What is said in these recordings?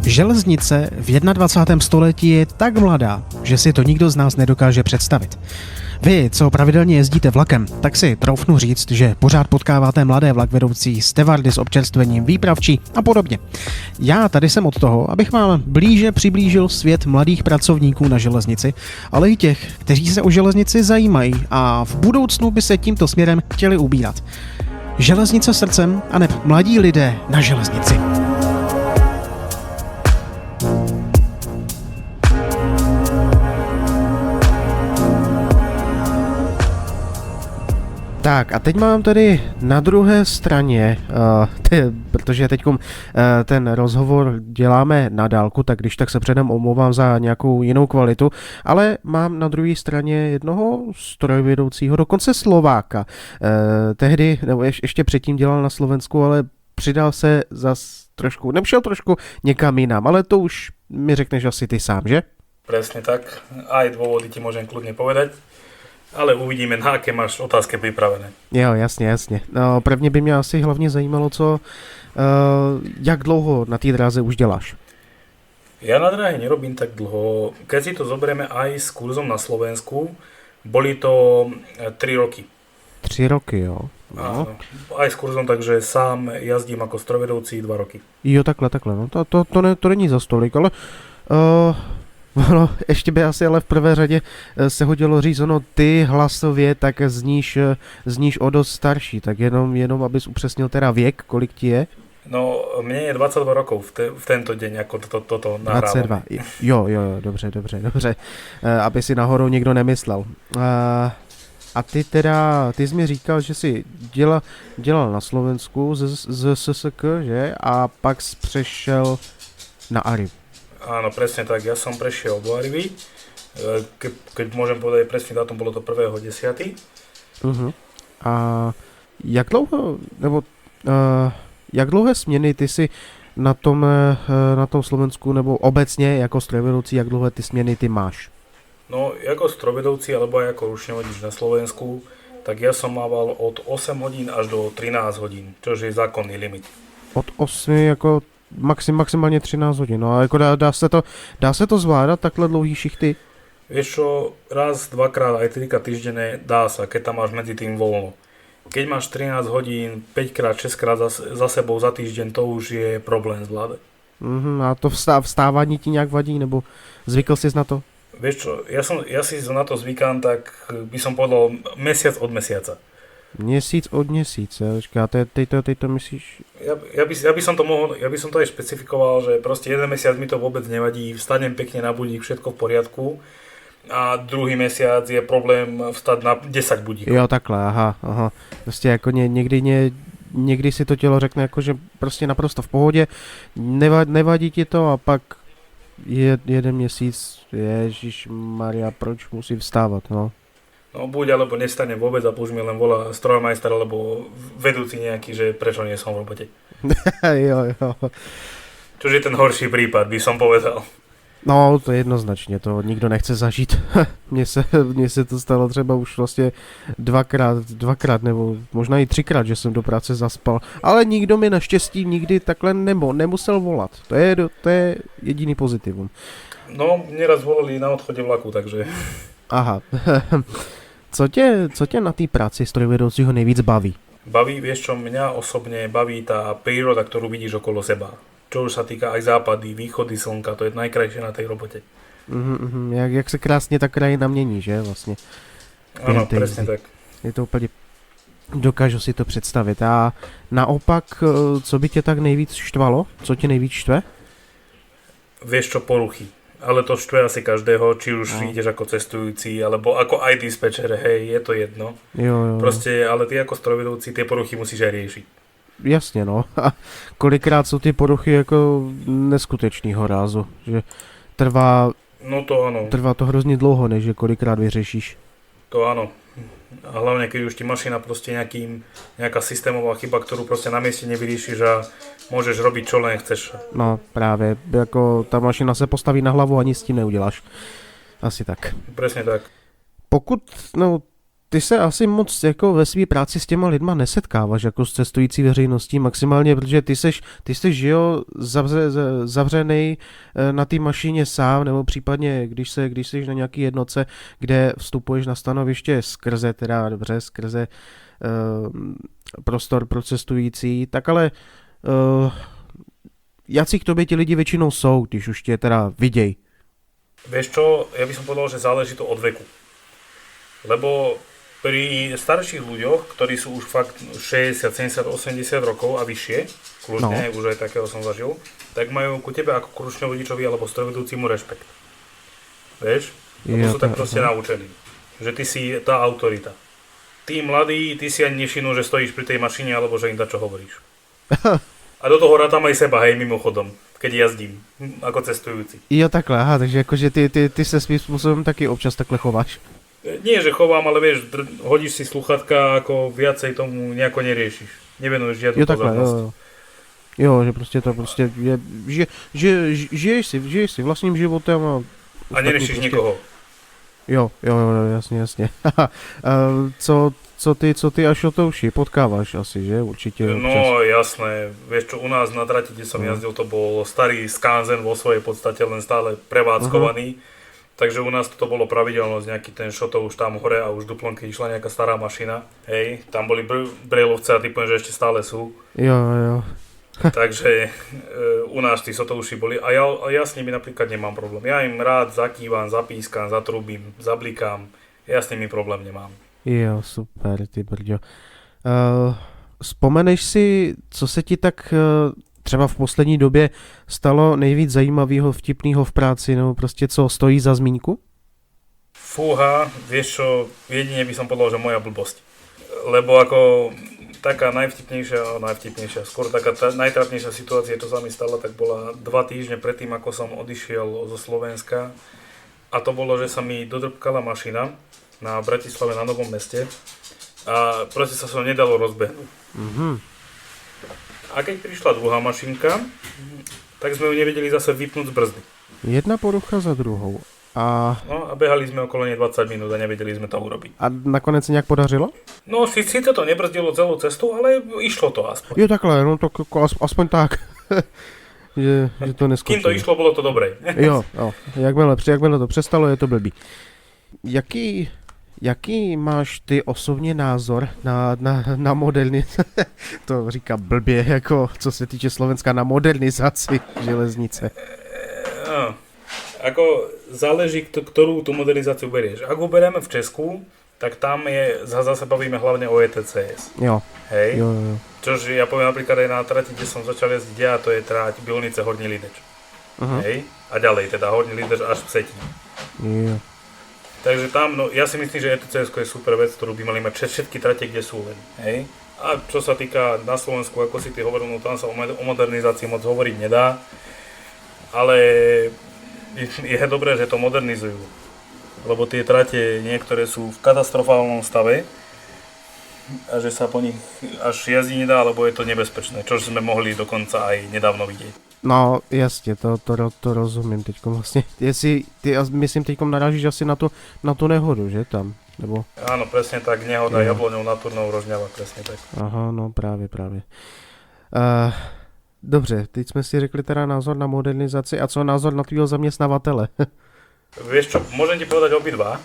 Železnice v 21. století je tak mladá, že si to nikdo z nás nedokáže představit. Vy, co pravidelně jezdíte vlakem, tak si troufnu říct, že pořád potkáváte mladé vlakvedoucí, stevardy s občerstvením, výpravčí a podobně. Já tady jsem od toho, abych vám blíže přiblížil svět mladých pracovníků na železnici, ale i těch, kteří se o železnici zajímají a v budoucnu by se tímto směrem chtěli ubírat. Železnice srdcem aneb mladí lidé na železnici. Tak a teď mám tady na druhé straně, protože teď ten rozhovor děláme na dálku, tak když tak se předem omlouvám za nějakou jinou kvalitu, ale mám na druhé straně jednoho strojvedoucího, dokonce Slováka. Tehdy, nebo ještě předtým dělal na Slovensku, ale přidal se zas trošku, nepšel trošku někam jinam, ale to už mi řekneš asi ty sám, že? Presne tak, aj dôvody ti môžem kľudne povedať. Ale uvidíme, na aké máš otázky připravené. Jo, jasně. No, prvně by mě asi hlavně zajímalo, jak dlouho na té dráze už děláš? Ja na dráhe nerobím tak dlho. Keď si to zoberieme aj s kurzom na Slovensku, boli to 3 roky. 3 roky, jo. No. Áno, aj s kurzom, takže sám jazdím ako strojvedoucí 2 roky. Jo, takhle. No, to není za stolik, ale... No, ještě by asi ale v prvé řadě se hodilo říct, ty hlasově tak zníš o dost starší, tak jenom abys upřesnil teda věk, kolik ti je? No, mne je 22 rokov v tento deň, ako toto nahrávame. 22, jo, dobře, aby si nahoru někdo nemyslel. A ty jsi mi říkal, že jsi dělal na Slovensku z SSK, že? A pak jsi přešel na Arrivu. Áno, presne tak. Ja som prešiel do Arrivy. Keď môžem povedať presný dátum, bolo to 1.10. A jak dlouhé směny ty si na tom Slovensku, nebo obecně jako strojvedoucí, jak dlouhé ty směny ty máš? No, ako strojvedoucí, alebo aj ako ručňovodič na Slovensku, tak ja som mával od 8 hodín až do 13 hodín, čo je zákonný limit. Od 8 jako maximálně 13 hodin, no a jako dá se to zvládat takhle dlouhý šichty? Vieš čo, raz, dvakrát, aj 3 týždenne dá sa, keď tam máš medzi tým voľno. Keď máš 13 hodín, 5-krát, 6-krát za sebou za týždeň, to už je problém zvládať. A to vstávání ti nějak vadí, nebo zvykl jsi na to? Vieš čo, ja si na to zvykám, tak by som povedal mesiac od mesiaca. Měsíc od měsíce, počká, ty to myslíš? Ja by som to aj špecifikoval, že proste jeden mesiac mi to vôbec nevadí, vstanem pekne na budík, všetko v poriadku a druhý mesiac je problém vstať na 10 budíkov. Jo, takhle, aha. Prostě jako někdy si to tělo řekne jako, že prostě naprosto v pohodě, nevadí ti to a pak jeden měsíc, ježišmarja, proč musím vstávat, no. No buď alebo nestane vôbec a plus mi len volá strojmajster alebo vedúci nejaký, že prečo nie som v robote. Jo. Čož je ten horší prípad, by som povedal. No, to jednoznačně, to nikdo nechce zažít. Mně se to stalo třeba už vlastně dvakrát nebo možná i 3krát, že jsem do práce zaspal. Ale nikdo mi naštěstí nikdy takhle nemusel volat. To je jediný pozitivum. No, mě raz volali na odchode vlaku, takže... Aha. Co tě na té práci strojvedoucího nejvíc baví? Baví, vieš čo, mňa osobne baví tá príroda, ktorú vidíš okolo seba. Čo už sa týka aj západy, východy slnka, to je najkrajšie na tej robote. Jak se krásně ta krajina mění, že vlastně? Áno, presne tak. Je to úplně... Dokážu si to představit. A naopak, co by tě tak nejvíc štvalo? Co tě nejvíc štve? Vieš čo, poruchy. Ale to štve asi každého, či už ideš ako cestujúci, alebo ako aj dispečer, hej, je to jedno. Jo. Proste, ale ty ako strojvedoucí, tie poruchy musíš aj riešiť. Jasně, no. A kolikrát jsou ty poruchy jako neskutečnýho rázu, že trvá... No to áno. Trvá to hrozně dlouho, než je kolikrát vyřešíš. To áno. A hlavne, keď už ti mašina proste nejaká systémová chyba, ktorú proste na mieste nevyriešiš a môžeš robiť, čo len chceš. No právě, jako ta mašina se postaví na hlavu a nic s tím neuděláš. Asi tak. Presne tak. Pokud, ty se asi moc jako ve své práci s těma lidma nesetkáváš jako s cestující veřejností maximálně, protože ty jsi že jo, zavřený na té mašině sám, nebo případně, když jsi na nějaký jednotce, kde vstupuješ na stanoviště skrze prostor pro cestující, tak ale jací k tobě ti lidi většinou jsou, když už tě teda viděj? Vieš čo, ja by som povedal, že záleží to od veku. Lebo pri starších ľuďoch, ktorí sú už fakt 60, 70, 80 rokov a vyššie, kľudne, už aj takého som zažil, tak majú ku tebe ako k ručnému vodičovi alebo strojvedúcimu rešpekt. Vieš? Lebo sú tak proste naučení, že ty si tá autorita. Tí mladí, ty si ani nevšimnú, že stojíš pri tej mašine alebo že im dačo hovoríš. A do toho rátam aj seba, hej, mimochodom, keď jazdím, ako cestujúci. Jo, takhle, aha, takže jakože ty se svým způsobem taky občas takhle chováš. Nie, že chovám, ale vieš, hodíš si sluchatka, ako viacej tomu nejako neriešiš. Nevenuješ žiadnu pozornosť. Jo, že prostě to prostě je, žiješ si vlastním životem a neriešiš prostě nikoho. Jo, jasně. Co ty až o touši potkáváš asi, že? Určitě občas. No jasné, vieš čo, u nás na trati, kde som jazdil, to bol starý skanzen vo svojej podstate, len stále prevádzkovaný. Takže u nás toto bolo pravidelnosť, nejaký ten šotov už tam hore a už duplonky išla nejaká stará mašina. Hej, tam boli brejlovce a typujem, že ešte stále sú. Jo. Takže u nás tí sotouši boli a ja s nimi napríklad nemám problém. Ja im rád zakývam, zapískam, zatrubím, zablikám. Ja s nimi problém nemám. Jo, super, ty brďo. Vzpomeneš si, co se ti tak třeba v poslední době stalo nejvíc zajímavého, vtipného v práci, nebo prostě co stojí za zmínku? Fúha, vieš čo, jedine by som povedal, že moja blbosť. Lebo ako taká najvtipnejšia, skôr taká najtrápnejšia situácia, čo sa mi stala, tak bola 2 týždne predtým, ako som odišiel zo Slovenska. A to bolo, že sa mi dodrbkala mašina na Bratislave na Novom Meste a proste sa som nedalo rozbehnúť. A keď prišla druhá mašinka, tak sme ju nevedeli zase vypnúť z brzdy. Jedna porucha za druhou. No a behali sme okolo nej 20 minút a nevedeli sme to urobiť. A nakonec se nějak podařilo? No síce to nebrzdilo celú cestu, ale išlo to aspoň. Jo, takhle, no to aspoň tak. že to neskočilo. Kým to išlo, bolo to dobré. jo, jakmile to přestalo, je to blbý. Jaký máš ty osobně názor na modernizaci, to říká blbě, jako co se týče Slovenska, na modernizaci železnice? Ako záleží, ktorú tú modernizáciu berieš. Ak ho berieme v Česku, tak tam je, zase bavíme hlavne o ETCS. Jo. Hej? Jo. Čož ja poviem napríklad aj na trati, kde som začal jazdiť a to je trať Bylnice Horní Lídeč. Hej? A ďalej, teda Horní Lídeč až Vsetín. Jo. Takže tam, no ja si myslím, že ETCS je super vec, ktorú by mali mať všetky trate, kde sú len. Hej? A čo sa týka na Slovensku, ako si ty hovoril, no tam sa o modernizácii moc hovoriť nedá. Ale je dobré, že to modernizujú. Lebo tie trate niektoré sú v katastrofálnom stave a že sa po nich až jazdí nedá, alebo je to nebezpečné, čo sme mohli dokonca aj nedávno vidieť. No jasně, to rozumím teďkom vlastně. Ty myslím teďkom narážíš asi na tu nehodu, že tam? Nebo... Áno, presne tak, nehoda Jabloňov na Turnou Rožňava, presne tak. Aha, no právě. Dobře, teď jsme si řekli teda názor na modernizaci a co názor na tvýho zaměstnavatele? Vieš čo, môžem ti povedať obidva,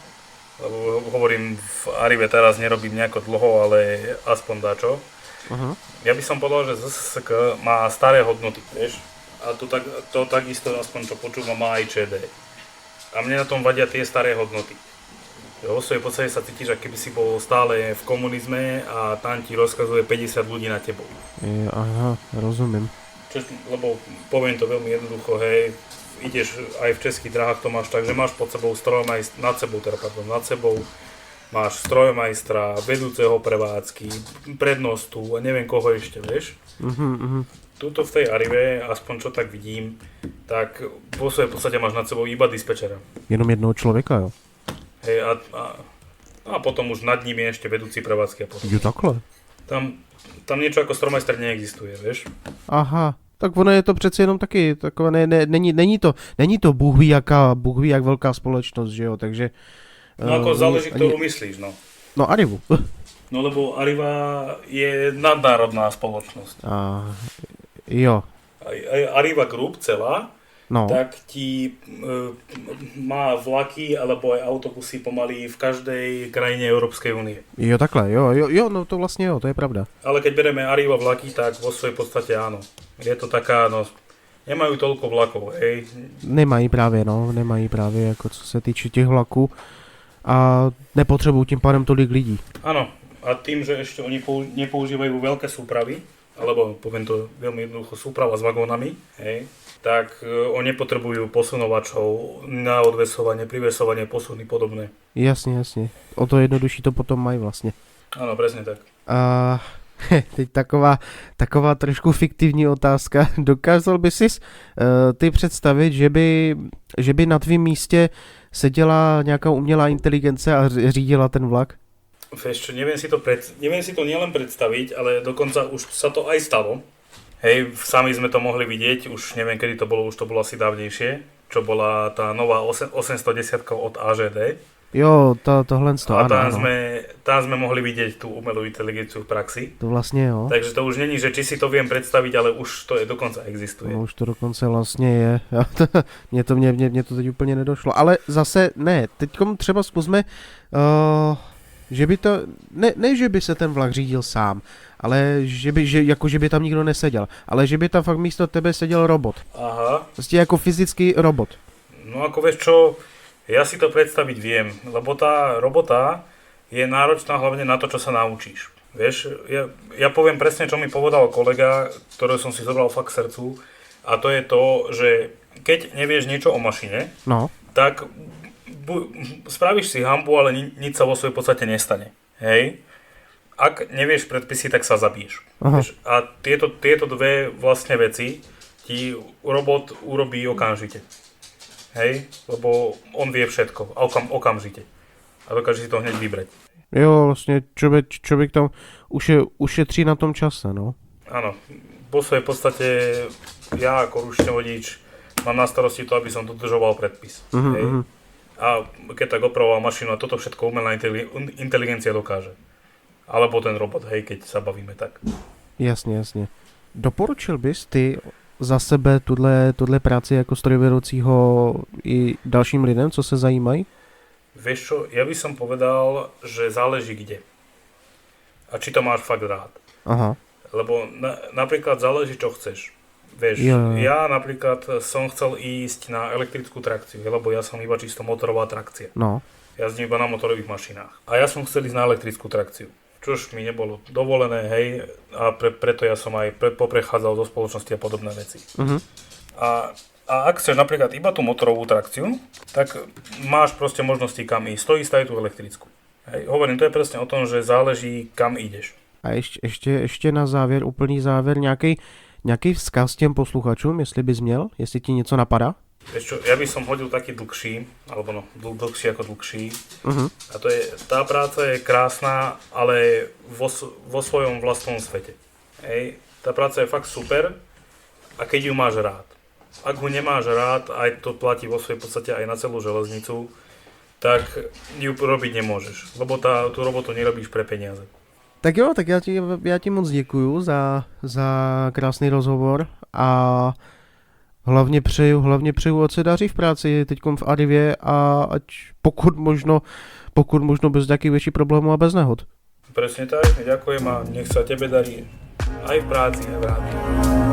lebo hovorím v Arrive teraz nerobím nejako dlho, ale aspoň dačo. Ja by som povedal, že ZSK má staré hodnoty, vieš? A to takisto, aspoň čo počúvam, má aj ČD. A mne na tom vadia tie staré hodnoty. Jo, v svojej podstate sa cítiš, ako keby si bol stále v komunizme a tam ti rozkazuje 50 ľudí na tebou. Aha, rozumím. Lebo poviem to veľmi jednoducho, hej, ideš aj v českých dráhach, to máš tak, že máš pod sebou nad sebou máš strojmajstra, vedúceho prevádzky, prednostu a neviem koho ešte, vieš. Tuto v tej Arrive, aspoň čo tak vidím, tak vo svojej podstate máš nad sebou iba dispečera. Jenom jednoho človeka, jo? Hej, a potom už nad ním je ešte vedúci prevádzky a potom. Jo, takhle. Tam niečo ako strojmajster neexistuje, vieš. Aha, tak ono je to přeci jenom taky takové, není to Bůh ví jak velká společnost, že jo, takže... No ako záleží, ktorú myslíš, no. No Arrivu. No lebo Arriva je nadnárodná spoločnosť. A jo, Aj Arriva Group celá, no. tak ti má vlaky alebo aj autobusy pomaly v každej krajine Európskej únie. Jo, takhle, jo, no to vlastně jo, to je pravda. Ale keď bereme Arriva vlaky, tak vo svojej podstate áno. Je to taká, no, nemajú toľko vlakov, hej. Nemají právě, jako co se týče těch vlaků a nepotřebují tím pádem tolik lidí. Áno, a tým, že ešte oni nepoužívajú veľké súpravy, alebo poviem to veľmi jednoducho, súprava s vagónami, hej, tak oni nepotrebujú posunovačov na odvesovanie, privesovanie, posuny podobné. Jasně. O to jednodušší to potom mají vlastně. Áno, presne tak. A teď taková trošku fiktivní otázka. Dokázal by si ty představit, že by na tvém místě seděla nějaká umělá inteligence a řídila ten vlak? Vieš čo, neviem si to nielen predstaviť, ale dokonca už sa to aj stalo. Hej, sami sme to mohli vidieť, už neviem kedy to bolo, už to bolo asi dávnejšie, čo bola tá nová 810 od AŽD. Jo, tohle to, A ano. tam sme mohli vidieť tú umelú inteligenciu v praxi. To vlastně jo. Takže to už není, že či si to viem predstaviť, ale už to je dokonca existuje. No, už to dokonce vlastně je. Mně to teď úplně nedošlo. Ale zase ne, teďkom třeba zkusme, že by to, ne, že by se ten vlak řídil sám, ale že by tam nikdo neseděl, ale že by tam fakt místo tebe seděl robot. Aha. Prostě jako fyzický robot. No ako vieš čo, ja si to predstaviť viem, lebo tá robota je náročná hlavne na to, čo sa naučíš. Vieš, ja poviem presne, čo mi povedal kolega, ktorého som si zobral fakt k srdcu, a to je to, že keď nevieš niečo o mašine, No, tak spravíš si hanbu, ale nič sa vo svojej podstate nestane. Hej? Ak nevieš predpisy, tak sa zabiješ. Vieš? A tieto dve vlastne veci ti robot urobí okamžite. Hej? Lebo on vie všetko. Okamžite. A dokáže si to hneď vybrať. jo, vlastně člověk tam ušetří na tom čase, no. Áno. Vo svojej podstate ja ako ručný vodič mám na starosti to, aby som dodržoval predpis. Hej? A keď tak opravoval mašinu, a toto všetko umelá inteligencia dokáže. Alebo ten robot, hej, keď sa bavíme tak. Jasně. Doporučil bys ty za sebe tuhle práci jako strojvedoucího i dalším lidem, co se zajímají? Vieš čo, ja by som povedal, že záleží kde. A či to máš fakt rád. Aha. Lebo napríklad záleží, čo chceš. Vieš, Jo. ja napríklad som chcel ísť na elektrickú trakciu, lebo ja som iba čisto motorová trakcia. No. Jazdím iba na motorových mašinách. A ja som chcel ísť na elektrickú trakciu. Čož mi nebolo dovolené, hej, a preto ja som aj poprechádzal do spoločnosti a podobné veci. A ak chceš napríklad iba tú motorovú trakciu, tak máš proste možnosti kam ísť. To isté aj tú elektrickú. Hej, hovorím, to je presne o tom, že záleží kam ideš. A ještě na závěr, úplný závěr, nějaký vzkaz těm posluchačům, jestli bys měl, jestli ti něco napadá? Vieš čo, ja by som hodil taký dlhší, alebo no, dlhší ako dlhší. A to je, tá práca je krásna, ale vo svojom vlastnom svete. Hej, tá práca je fakt super, a keď ju máš rád. Ak ho nemáš rád, aj to platí vo svojej podstate aj na celú železnicu, tak ju robiť nemôžeš, lebo tú robotu nerobíš pre peniaze. Tak jo, tak já ti moc děkuju za krásný rozhovor a hlavně přeju, ať se daří v práci teďkom v Arrivě a ať pokud možno bez nějakých větších problémů a bez nehod. Presne tak, ďakujem a nech sa tebe darí aj v práci, aj v rádiu.